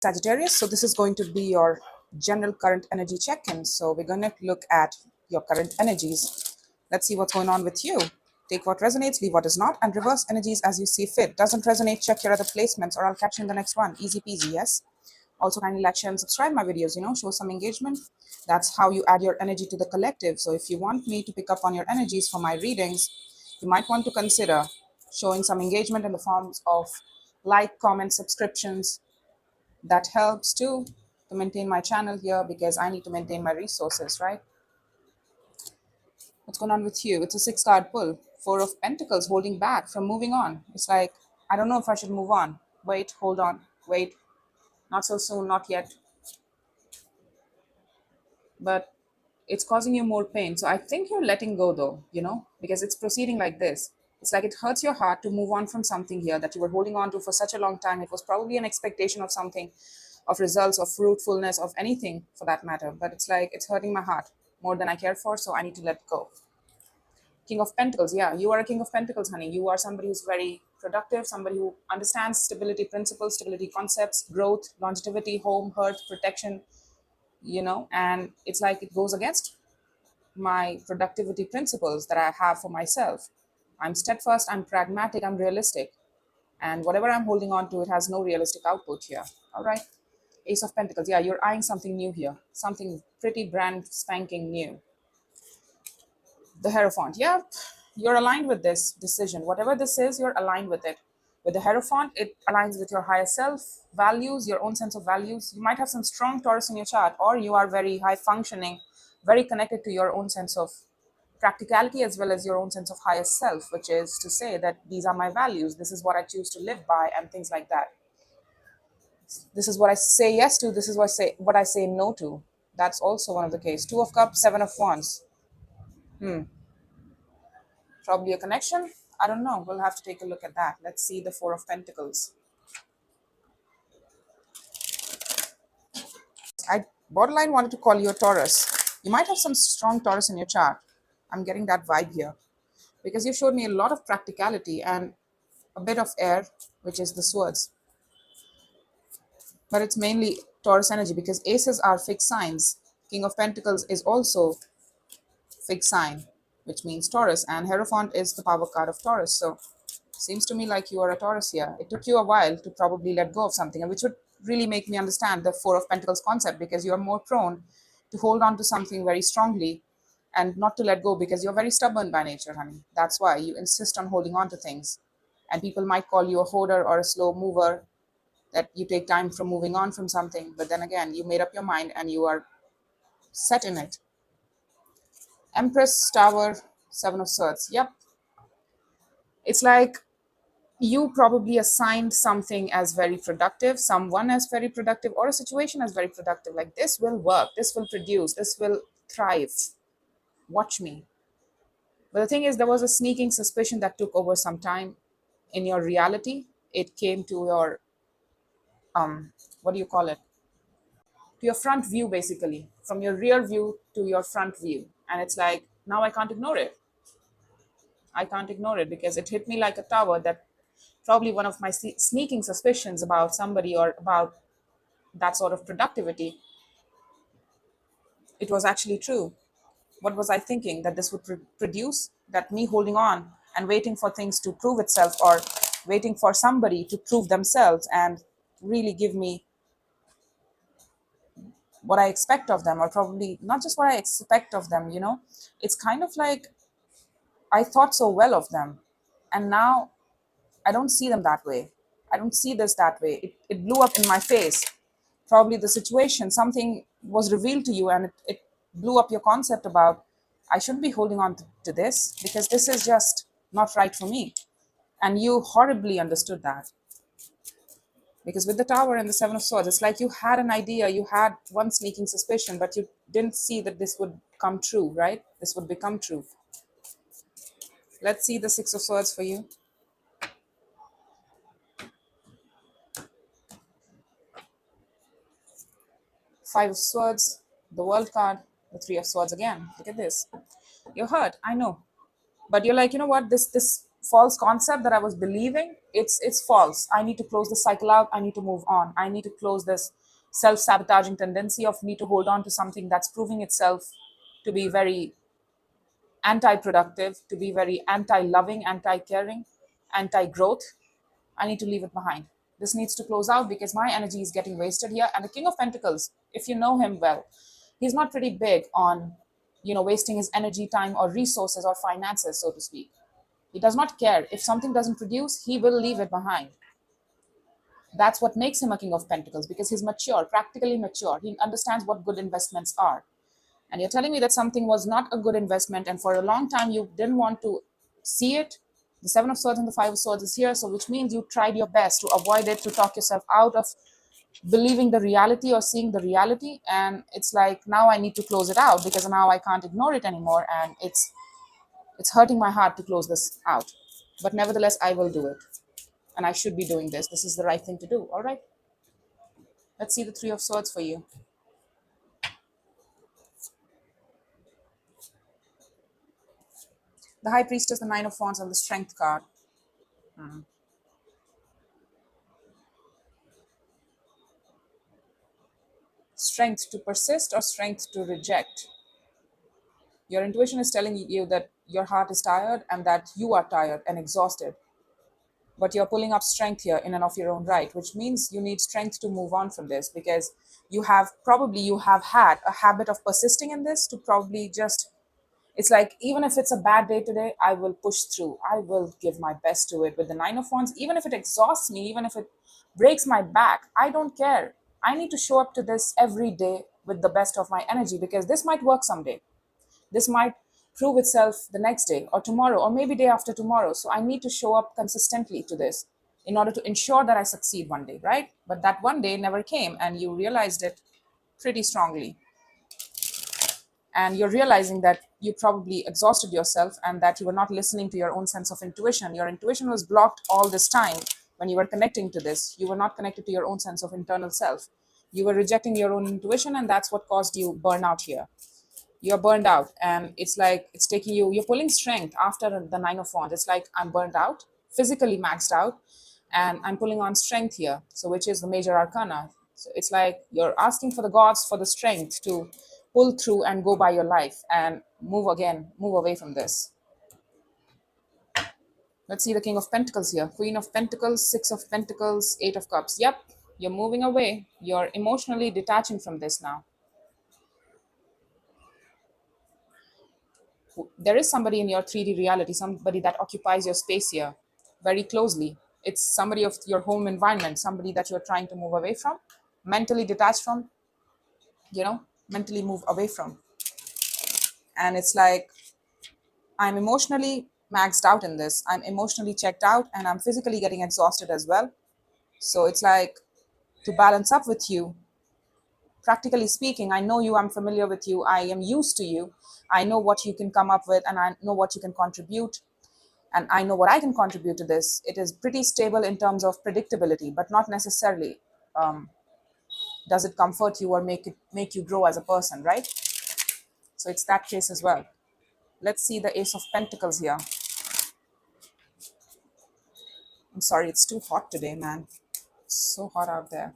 Sagittarius. So this is going to be your general current energy check-in. So we're going to look at your current energies. Let's see what's going on with you. Take what resonates, leave what does not, and reverse energies as you see fit. Doesn't resonate, check your other placements, or I'll catch you in the next one. Easy peasy, yes? Also, kindly like, share, and subscribe my videos, show some engagement. That's how you add your energy to the collective. So if you want me to pick up on your energies for my readings, you might want to consider showing some engagement in the forms of like, comment, subscriptions. That helps too to maintain my channel here because I need to maintain my resources, right? What's going on with you? It's a 6-card pull. 4 of Pentacles, holding back from moving on. It's like, I don't know if I should move on. Wait, hold on, wait. Not so soon, not yet. But it's causing you more pain. So I think you're letting go though, because it's proceeding like this. It's like it hurts your heart to move on from something here that you were holding on to for such a long time. It was probably an expectation of something, of results, of fruitfulness, of anything for that matter. But it's like it's hurting my heart more than I care for, so I need to let go. King of Pentacles, yeah, you are a King of Pentacles, honey. You are somebody who's very productive, somebody who understands stability principles, stability concepts, growth, longevity, home, hearth, protection, and it's like it goes against my productivity principles that I have for myself. I'm steadfast, I'm pragmatic, I'm realistic. And whatever I'm holding on to, it has no realistic output here. All right. Ace of Pentacles. Yeah, you're eyeing something new here. Something pretty brand spanking new. The Hierophant. Yeah, you're aligned with this decision. Whatever this is, you're aligned with it. With the Hierophant, it aligns with your higher self, values, your own sense of values. You might have some strong Taurus in your chart, or you are very high functioning, very connected to your own sense of practicality as well as your own sense of higher self, which is to say that these are my values, this is what I choose to live by, and things like that. This is what I say yes to, this is what I say no to. That's also one of the case. 2 of Cups, 7 of Wands. Probably a connection. I don't know. We'll have to take a look at that. Let's see the 4 of Pentacles. I borderline wanted to call you a Taurus. You might have some strong Taurus in your chart. I'm getting that vibe here because you showed me a lot of practicality and a bit of air, which is the swords. But it's mainly Taurus energy because aces are fixed signs. King of Pentacles is also fixed sign, which means Taurus, and Hierophant is the power card of Taurus. So seems to me like you are a Taurus here. It took you a while to probably let go of something, which would really make me understand the 4 of Pentacles concept, because you're more prone to hold on to something very strongly and not to let go because you're very stubborn by nature, honey. That's why you insist on holding on to things. And people might call you a hoarder or a slow mover, that you take time from moving on from something. But then again, you made up your mind and you are set in it. Empress, Tower, 7 of Swords. Yep. It's like you probably assigned something as very productive, someone as very productive, or a situation as very productive. Like, this will work, this will produce, this will thrive. Watch me. But the thing is, there was a sneaking suspicion that took over some time in your reality. It came to your, what do you call it? To your front view, basically, from your rear view to your front view. And it's like, now I can't ignore it. I can't ignore it because it hit me like a tower that probably one of my sneaking suspicions about somebody or about that sort of productivity, it was actually true. What was I thinking? That this would produce, that me holding on and waiting for things to prove itself, or waiting for somebody to prove themselves and really give me what I expect of them, or probably not just what I expect of them, It's kind of like I thought so well of them, and now I don't see them that way. I don't see this that way. It blew up in my face. Probably the situation, something was revealed to you, and it blew up your concept about, I shouldn't be holding on to this because this is just not right for me. And you horribly understood that. Because with the Tower and the 7 of Swords, it's like you had an idea, you had one sneaking suspicion, but you didn't see that this would come true, right? This would become true. Let's see the 6 of Swords for you. Five of Swords, the World card, the 3 of Swords again. Look at this. You're hurt, I know. But you're like, you know what? This false concept that I was believing, it's false. I need to close the cycle out. I need to move on. I need to close this self-sabotaging tendency of me to hold on to something that's proving itself to be very anti-productive, to be very anti-loving, anti-caring, anti-growth. I need to leave it behind. This needs to close out because my energy is getting wasted here. And the King of Pentacles, if you know him well, he's not pretty big on, wasting his energy, time, or resources or finances, so to speak. He does not care. If something doesn't produce, he will leave it behind. That's what makes him a King of Pentacles, because he's mature, practically mature. He understands what good investments are. And you're telling me that something was not a good investment, and for a long time you didn't want to see it. The Seven of Swords and the Five of Swords is here, so which means you tried your best to avoid it, to talk yourself out of believing the reality or seeing the reality. And it's like, now I need to close it out because now I can't ignore it anymore, and it's hurting my heart to close this out. But nevertheless, I will do it, and I should be doing this. This is the right thing to do. All right, let's see the Three of Swords for you. The High Priestess, the Nine of Wands, and the Strength card. Strength to persist or strength to reject. Your intuition is telling you that your heart is tired and that you are tired and exhausted. But you're pulling up strength here in and of your own right, which means you need strength to move on from this, because you have had a habit of persisting in this to probably just, it's like, even if it's a bad day today, I will push through. I will give my best to it. With the Nine of Wands, even if it exhausts me, even if it breaks my back, I don't care. I need to show up to this every day with the best of my energy, because this might work someday. This might prove itself the next day or tomorrow or maybe day after tomorrow. So I need to show up consistently to this in order to ensure that I succeed one day, right? But that one day never came, and you realized it pretty strongly. And you're realizing that you probably exhausted yourself and that you were not listening to your own sense of intuition. Your intuition was blocked all this time when you were connecting to this. You were not connected to your own sense of internal self. You were rejecting your own intuition, and that's what caused you burnout here. You're burned out, and it's like it's taking you, you're pulling strength after the Nine of Wands. It's like, I'm burned out, physically maxed out, and I'm pulling on strength here, so which is the major arcana. So it's like you're asking for the gods for the strength to pull through and go by your life and move away from this. Let's see the King of Pentacles here. Queen of Pentacles, Six of Pentacles, Eight of Cups. Yep, you're moving away. You're emotionally detaching from this now. There is somebody in your 3D reality, somebody that occupies your space here very closely. It's somebody of your home environment, somebody that you're trying to move away from, mentally detached from, mentally move away from. And it's like, I'm emotionally maxed out in this. I'm emotionally checked out, and I'm physically getting exhausted as well. So it's like, to balance up with you, practically speaking, I know you, I'm familiar with you, I am used to you, I know what you can come up with, and I know what you can contribute, and I know what I can contribute to this. It is pretty stable in terms of predictability, but not necessarily does it comfort you or make you grow as a person, right? So it's that case as well. Let's see the Ace of Pentacles here. I'm sorry, it's too hot today, man. It's so hot out there.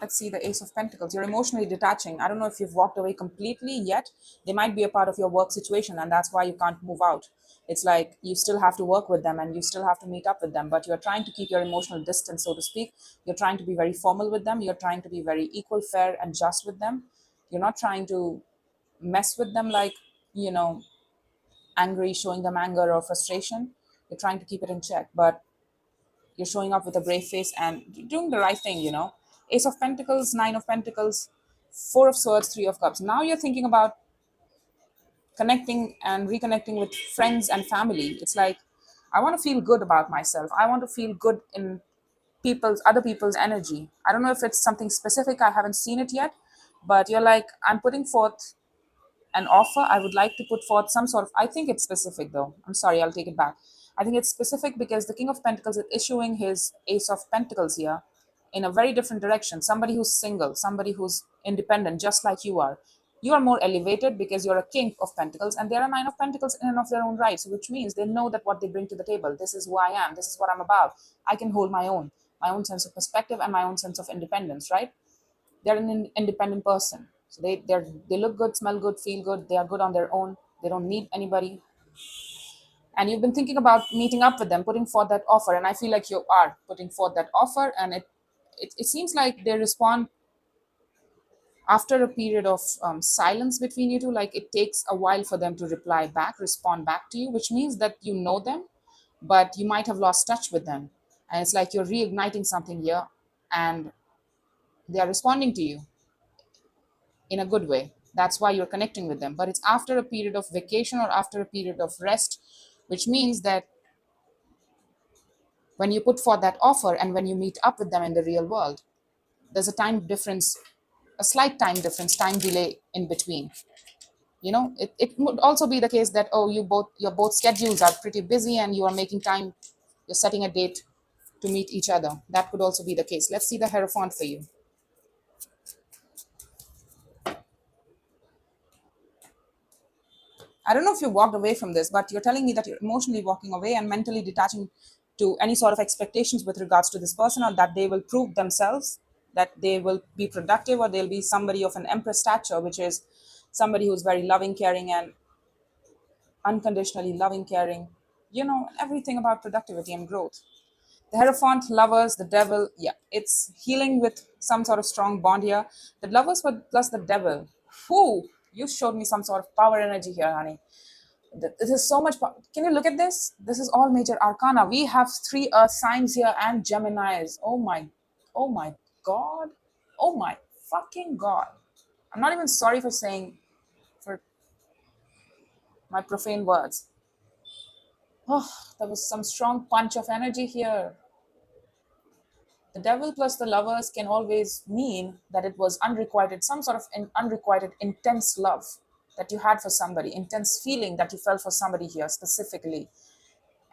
Let's see the Ace of Pentacles. You're emotionally detaching. I don't know if you've walked away completely yet. They might be a part of your work situation, and that's why you can't move out. It's like you still have to work with them and you still have to meet up with them, but you're trying to keep your emotional distance, so to speak. You're trying to be very formal with them. You're trying to be very equal, fair, and just with them. You're not trying to mess with them like, you know, angry, showing them anger or frustration. You're trying to keep it in check, but you're showing up with a brave face and doing the right thing. Ace of Pentacles, Nine of Pentacles, Four of Swords, Three of Cups. Now you're thinking about connecting and reconnecting with friends and family. It's like, I want to feel good about myself. I want to feel good in other people's energy. I don't know if it's something specific. I haven't seen it yet, but you're like, I'm putting forth an offer. I would like to put forth some sort of, I think it's specific though. I'm sorry, I'll take it back. I think it's specific because the King of Pentacles is issuing his Ace of Pentacles here in a very different direction. Somebody who's single, somebody who's independent, just like you are. You are more elevated because you're a king of pentacles and they're a nine of pentacles in and of their own right. So which means they know that what they bring to the table. This is who I am. This is what I'm about. I can hold my own sense of perspective and my own sense of independence, right? They're an independent person. So they look good, smell good, feel good. They are good on their own. They don't need anybody. And you've been thinking about meeting up with them, putting forth that offer. And I feel like you are putting forth that offer. And it seems like they respond after a period of silence between you two. Like it takes a while for them to reply back, respond back to you, which means that you know them, but you might have lost touch with them. And it's like you're reigniting something here and they are responding to you in a good way. That's why you're connecting with them. But it's after a period of vacation or after a period of rest, which means that when you put forth that offer and when you meet up with them in the real world, there's a time difference, a slight time difference, time delay in between. You know, it would also be the case that, oh, your both schedules are pretty busy and you are making time, you're setting a date to meet each other. That could also be the case. Let's see the Hierophant for you. I don't know if you walked away from this, but you're telling me that you're emotionally walking away and mentally detaching to any sort of expectations with regards to this person, or that they will prove themselves, that they will be productive, or they'll be somebody of an empress stature, which is somebody who's very loving, caring, and unconditionally loving, caring, everything about productivity and growth. The Hierophant, Lovers, the Devil, yeah, it's healing with some sort of strong bond here. The Lovers plus the Devil. Whew, you showed me some sort of power energy here, honey. This is so much. Can you look at this? This is all major arcana. We have three earth signs here and Geminis. Oh my God. Oh my fucking God. I'm not even sorry for saying, for my profane words. Oh, there was some strong punch of energy here. The devil plus the lovers can always mean that it was unrequited, some sort of unrequited intense love that you had for somebody, intense feeling that you felt for somebody here specifically.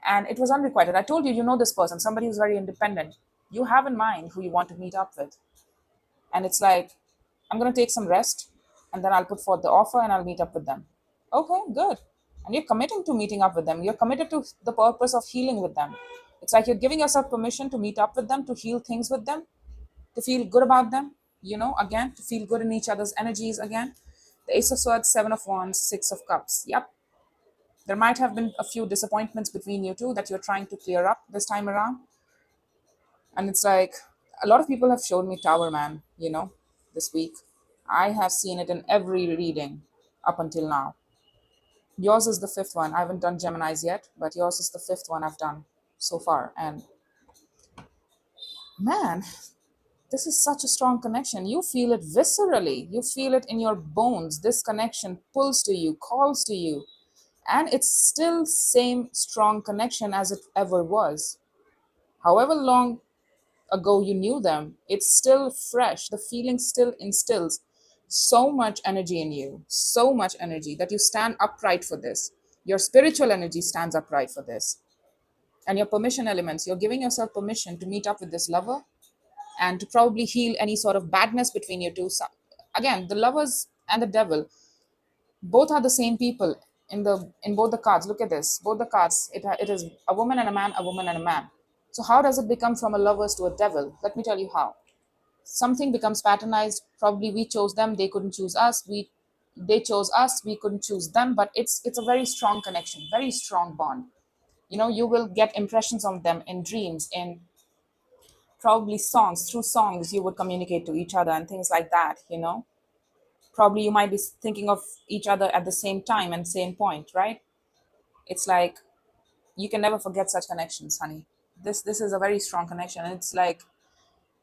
And it was unrequited. I told you, you know this person, somebody who's very independent. You have in mind who you want to meet up with. And it's like, I'm going to take some rest and then I'll put forth the offer and I'll meet up with them. Okay, good. And you're committing to meeting up with them. You're committed to the purpose of healing with them. It's like you're giving yourself permission to meet up with them, to heal things with them, to feel good about them, again, to feel good in each other's energies again. The Ace of Swords, Seven of Wands, Six of Cups. Yep. There might have been a few disappointments between you two that you're trying to clear up this time around. And it's like a lot of people have showed me Tower Man, this week. I have seen it in every reading up until now. Yours is the fifth one. I haven't done Gemini's yet, but yours is the fifth one I've done so far. And man, this is such a strong connection. You feel it viscerally. You feel it in your bones. This connection pulls to you, calls to you. And it's still same strong connection as it ever was. However long ago you knew them, it's still fresh. The feeling still instills so much energy in you, so much energy that you stand upright for this. Your spiritual energy stands upright for this. And your permission elements, you're giving yourself permission to meet up with this lover and to probably heal any sort of badness between you two. So, again, the lovers and the devil both are the same people in both the cards. Look at this, both the cards. It is a woman and a man, a woman and a man. So how does it become from a lovers to a devil? Let me tell you how. Something becomes patternized. Probably we chose them, they couldn't choose us. They chose us, we couldn't choose them. But it's a very strong connection, very strong bond. You will get impressions of them in dreams, in probably songs. Through songs you would communicate to each other and things like that. Probably you might be thinking of each other at the same time and same point, right? It's like you can never forget such connections, honey. This is a very strong connection. And it's like,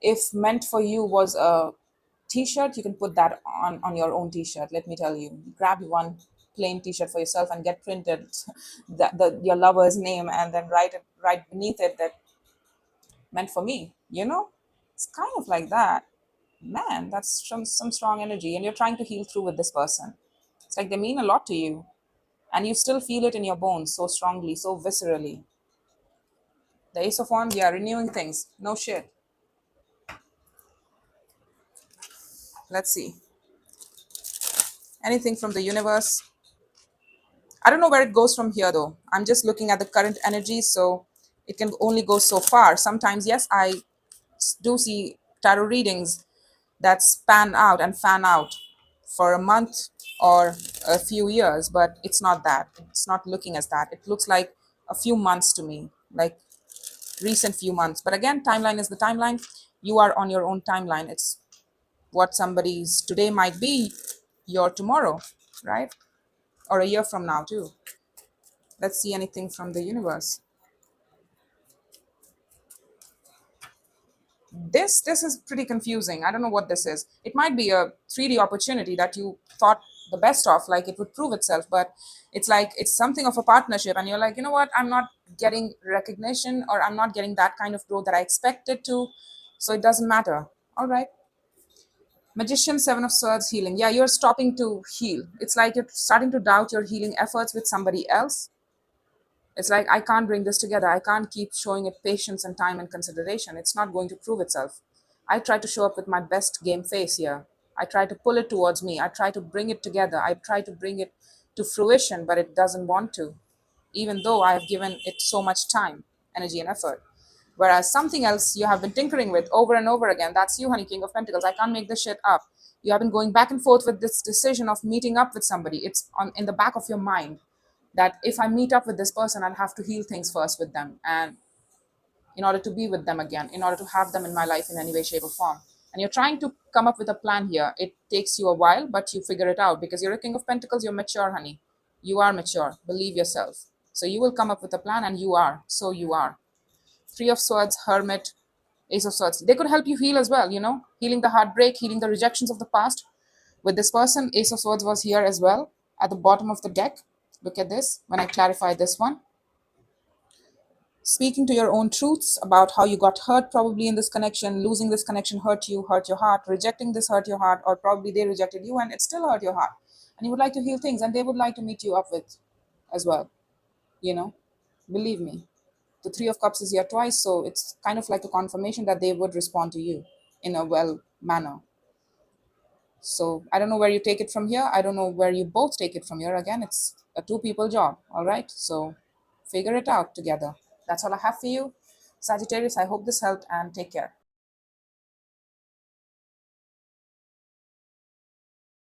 if meant for you was a t-shirt, you can put that on your own t-shirt. Let me tell you, grab one plain t-shirt for yourself and get printed your lover's name, and then write beneath it that meant for me. It's kind of like that. Man, that's some strong energy, and you're trying to heal through with this person. It's like they mean a lot to you, and you still feel it in your bones so strongly, so viscerally. The Ace of Wands, yeah, renewing things. No shit. Let's see. Anything from the universe? I don't know where it goes from here though. I'm just looking at the current energy, so it can only go so far. Sometimes, yes, I do see tarot readings that span out and fan out for a month or a few years, but it's not that. It's not looking as that. It looks like a few months to me, like recent few months. But again, timeline is the timeline. You are on your own timeline. It's what somebody's today might be your tomorrow, right? Or a year from now, too. Let's see anything from the universe. This is pretty confusing. I don't know what this is. It might be a 3D opportunity that you thought the best of, like it would prove itself, but it's like it's something of a partnership, and you're like, you know what, I'm not getting recognition, or I'm not getting that kind of growth that I expected to, so it doesn't matter. All right. Magician, Seven of Swords, healing. Yeah, you're stopping to heal. It's like you're starting to doubt your healing efforts with somebody else. It's like, I can't bring this together. I can't keep showing it patience and time and consideration. It's not going to prove itself. I try to show up with my best game face here. I try to pull it towards me. I try to bring it together. I try to bring it to fruition, but it doesn't want to, even though I have given it so much time, energy, and effort. Whereas something else you have been tinkering with over and over again, that's you, honey, King of Pentacles. I can't make this shit up. You have been going back and forth with this decision of meeting up with somebody. It's on in the back of your mind that if I meet up with this person, I'll have to heal things first with them. And in order to be with them again, in order to have them in my life in any way, shape, or form. And you're trying to come up with a plan here. It takes you a while, but you figure it out because you're a King of Pentacles. You're mature, honey. You are mature. Believe yourself. So you will come up with a plan, and you are. So you are. Three of Swords, Hermit, Ace of Swords. They could help you heal as well, healing the heartbreak, healing the rejections of the past. With this person, Ace of Swords was here as well at the bottom of the deck. Look at this when I clarify this one. Speaking to your own truths about how you got hurt probably in this connection, losing this connection hurt you, hurt your heart, rejecting this hurt your heart, or probably they rejected you and it still hurt your heart. And you would like to heal things and they would like to meet you up with as well, you know, believe me. The Three of Cups is here twice, so it's kind of like a confirmation that they would respond to you in a well manner. So I don't know where you take it from here. I don't know where you both take it from here. Again, it's a two people job. All right. So figure it out together. That's all I have for you. Sagittarius, I hope this helped and take care.